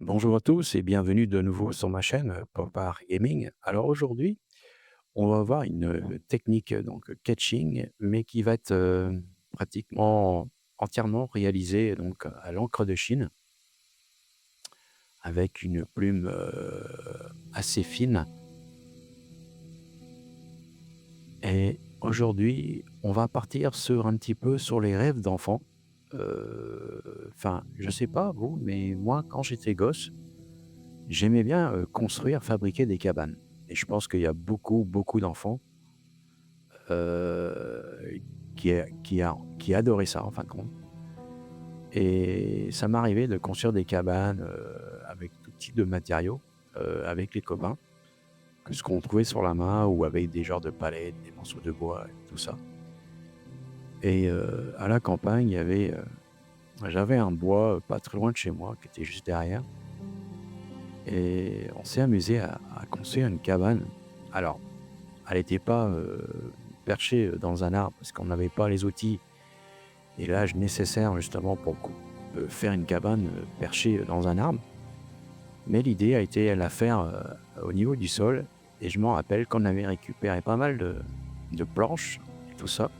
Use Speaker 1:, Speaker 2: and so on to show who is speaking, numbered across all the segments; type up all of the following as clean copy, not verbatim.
Speaker 1: Bonjour à tous et bienvenue de nouveau sur ma chaîne Popar Gaming. Alors aujourd'hui, on va voir une technique donc catching, mais qui va être pratiquement entièrement réalisée donc à l'encre de Chine avec une plume assez fine. Et aujourd'hui, on va partir sur un petit peu sur les rêves d'enfants. Enfin, je sais pas vous, mais moi, quand j'étais gosse, j'aimais bien construire, fabriquer des cabanes. Et je pense qu'il y a beaucoup d'enfants euh, qui adoraient ça, en fin de compte. Et ça m'arrivait de construire des cabanes avec tout type de matériaux, avec les copains, que ce qu'on trouvait sur la main ou avec des genres de palettes, des morceaux de bois, et tout ça. Et à la campagne, j'avais un bois pas très loin de chez moi, qui était juste derrière. Et on s'est amusé à construire une cabane. Alors, elle n'était pas perchée dans un arbre parce qu'on n'avait pas les outils et l'âge nécessaire justement pour faire une cabane perchée dans un arbre. Mais l'idée a été à la faire au niveau du sol. Et je m'en rappelle qu'on avait récupéré pas mal de planches et tout ça.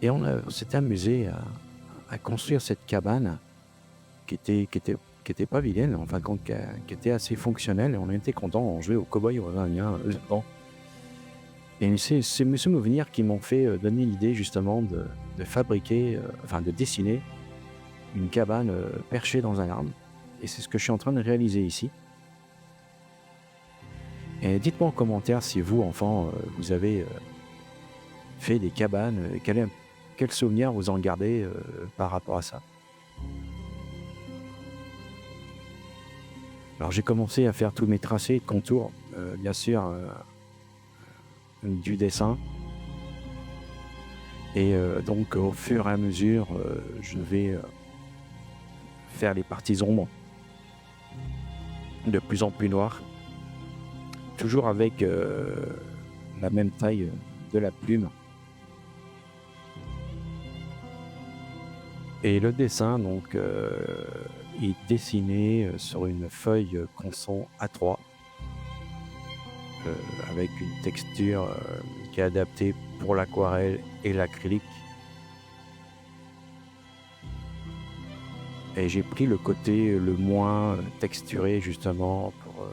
Speaker 1: Et on s'était amusé à construire cette cabane qui était pas vilaine, en fin de compte, qui était assez fonctionnelle. Et on était contents, on jouait au cow-boy iranien dedans. Et c'est mes souvenirs qui m'ont fait donner l'idée justement de fabriquer, enfin de dessiner une cabane perchée dans un arbre. Et c'est ce que je suis en train de réaliser ici. Et dites-moi en commentaire si vous, enfants, vous avez fait des cabanes, quel souvenir vous en gardez par rapport à ça. Alors j'ai commencé à faire tous mes tracés de contours, bien sûr, du dessin. Et donc au fur et à mesure, je vais faire les parties ombres de plus en plus noires, toujours avec la même taille de la plume. Et le dessin donc est dessiné sur une feuille Canson A3 avec une texture qui est adaptée pour l'aquarelle et l'acrylique. Et j'ai pris le côté le moins texturé justement pour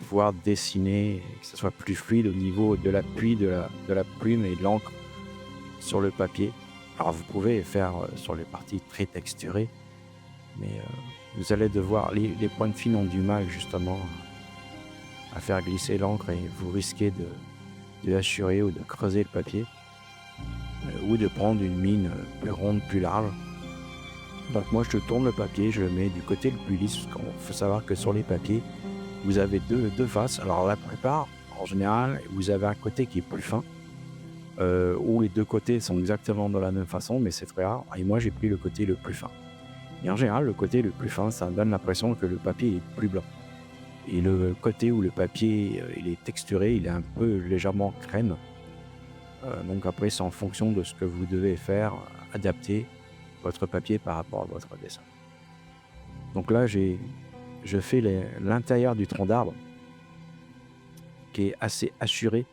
Speaker 1: pouvoir dessiner et que ce soit plus fluide au niveau de l'appui de la plume et de l'encre sur le papier. Alors vous pouvez faire sur les parties très texturées, mais vous allez devoir, les pointes fines ont du mal justement à faire glisser l'encre et vous risquez de hachurer ou de creuser le papier ou de prendre une mine plus ronde, plus large. Donc moi je tourne le papier, je le mets du côté le plus lisse, parce qu'il faut savoir que sur les papiers, vous avez deux faces. Alors la plupart, en général, vous avez un côté qui est plus fin, où les deux côtés sont exactement de la même façon, mais c'est très rare. Et moi j'ai pris le côté le plus fin. Et en général, le côté le plus fin, ça donne l'impression que le papier est plus blanc. Et le côté où le papier il est texturé, il est un peu légèrement crème. Donc après, c'est en fonction de ce que vous devez faire, adapter votre papier par rapport à votre dessin. Donc là, je fais l'intérieur du tronc d'arbre qui est assez assuré,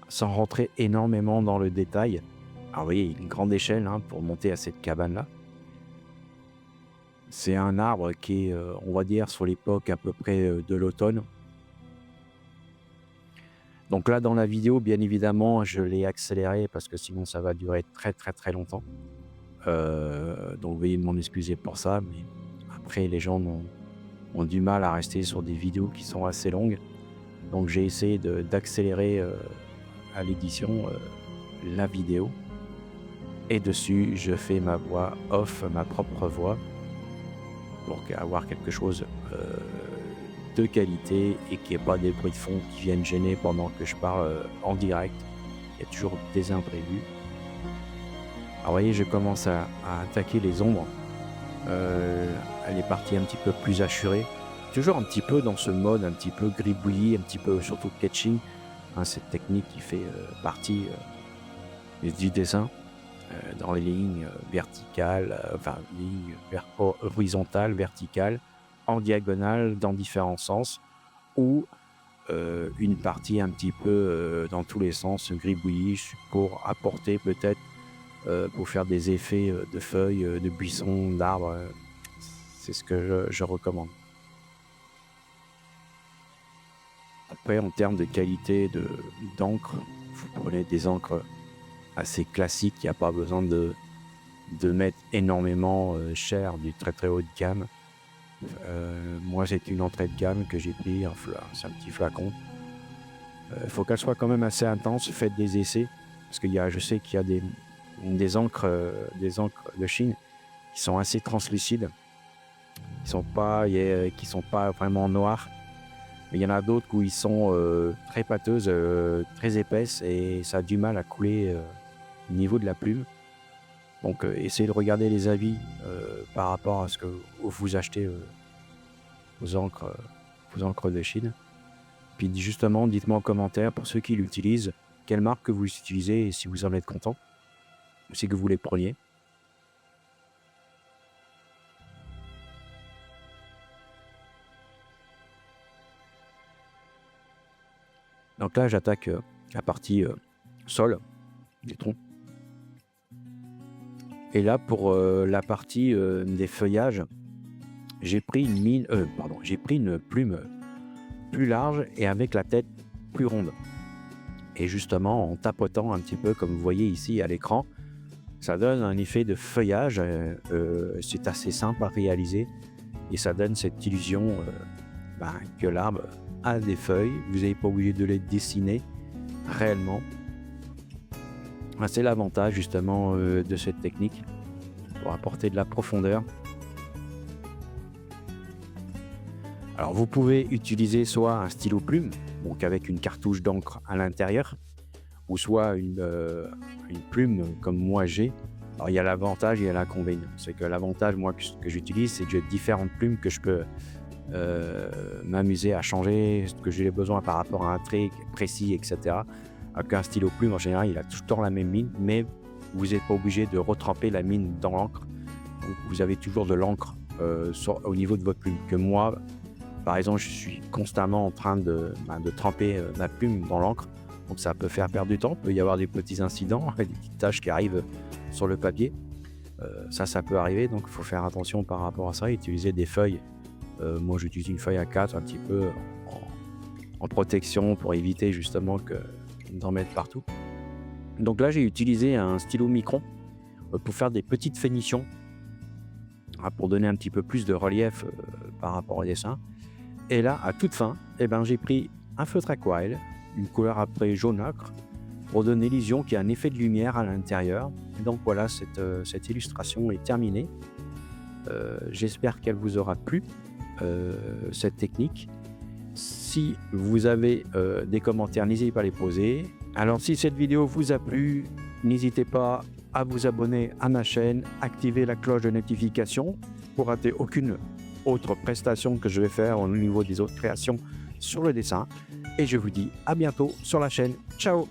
Speaker 1: sans rentrer énormément dans le détail. Alors vous voyez, une grande échelle pour monter à cette cabane-là. C'est un arbre qui est, on va dire, sur l'époque à peu près de l'automne. Donc là, dans la vidéo, bien évidemment, je l'ai accéléré parce que sinon ça va durer très longtemps. Donc veuillez m'en excuser pour ça, mais après les gens ont du mal à rester sur des vidéos qui sont assez longues. Donc j'ai essayé d'accélérer à l'édition la vidéo. Et dessus, je fais ma voix off, ma propre voix, pour avoir quelque chose de qualité et qu'il n'y ait pas des bruits de fond qui viennent gêner pendant que je parle en direct. Il y a toujours des imprévus. Alors vous voyez, je commence à attaquer les ombres. Elle est partie un petit peu plus hachurée. Toujours un petit peu dans ce mode un petit peu gribouillis, un petit peu surtout catching. Cette technique qui fait partie du dessin. dans les lignes verticales, lignes horizontales, verticales, en diagonale, dans différents sens, ou une partie un petit peu dans tous les sens, gribouillis, pour apporter peut-être, pour faire des effets de feuilles, de buissons, d'arbres. C'est ce que je recommande. Après, en termes de qualité d'encre, vous prenez des encres assez classiques, il n'y a pas besoin de mettre énormément cher, du très très haut de gamme. Moi, c'est une entrée de gamme que j'ai pris, c'est un petit flacon. Il faut qu'elle soit quand même assez intense, faites des essais, parce que je sais qu'il y a des encres de Chine qui sont assez translucides, qui sont pas vraiment noires. Mais il y en a d'autres où ils sont très pâteuses, très épaisses, et ça a du mal à couler au niveau de la plume. Donc essayez de regarder les avis par rapport à ce que vous achetez vos encres de Chine. Puis justement, dites-moi en commentaire, pour ceux qui l'utilisent, quelle marque que vous utilisez et si vous en êtes content, ou si que vous les preniez. Donc là, j'attaque la partie sol des troncs. Et là, pour la partie des feuillages, j'ai pris une plume plus large et avec la tête plus ronde. Et justement, en tapotant un petit peu, comme vous voyez ici à l'écran, ça donne un effet de feuillage. C'est assez simple à réaliser et ça donne cette illusion que l'arbre a des feuilles. Vous n'avez pas obligé de les dessiner réellement. C'est l'avantage justement de cette technique pour apporter de la profondeur. Alors vous pouvez utiliser soit un stylo plume, donc avec une cartouche d'encre à l'intérieur, ou soit une plume comme moi j'ai. Alors il y a l'avantage et il y a l'inconvénient. C'est que l'avantage moi que j'utilise, c'est que j'ai différentes plumes que je peux m'amuser à changer ce que j'ai besoin par rapport à un trait précis, etc. Alors qu'un stylo plume en général il a tout le temps la même mine, mais vous n'êtes pas obligé de retremper la mine dans l'encre. Donc vous avez toujours de l'encre au niveau de votre plume. Que moi, par exemple, je suis constamment en train de tremper ma plume dans l'encre, donc ça peut faire perdre du temps. Il peut y avoir des petits incidents, des petites taches qui arrivent sur le papier. Ça peut arriver, donc il faut faire attention par rapport à ça. Utiliser des feuilles. Moi, j'utilise une feuille A4 un petit peu en protection pour éviter justement d'en mettre partout. Donc là, j'ai utilisé un stylo micron pour faire des petites finitions, pour donner un petit peu plus de relief par rapport au dessin. Et là, à toute fin, j'ai pris un feutre aquarelle, une couleur après jaunâtre, pour donner l'illusion qu'il y a un effet de lumière à l'intérieur. Et donc voilà, cette illustration est terminée. J'espère qu'elle vous aura plu, cette technique. Si vous avez des commentaires, n'hésitez pas à les poser. Alors si cette vidéo vous a plu, n'hésitez pas à vous abonner à ma chaîne, activer la cloche de notification pour rater aucune autre prestation que je vais faire au niveau des autres créations sur le dessin. Et je vous dis à bientôt sur la chaîne. Ciao!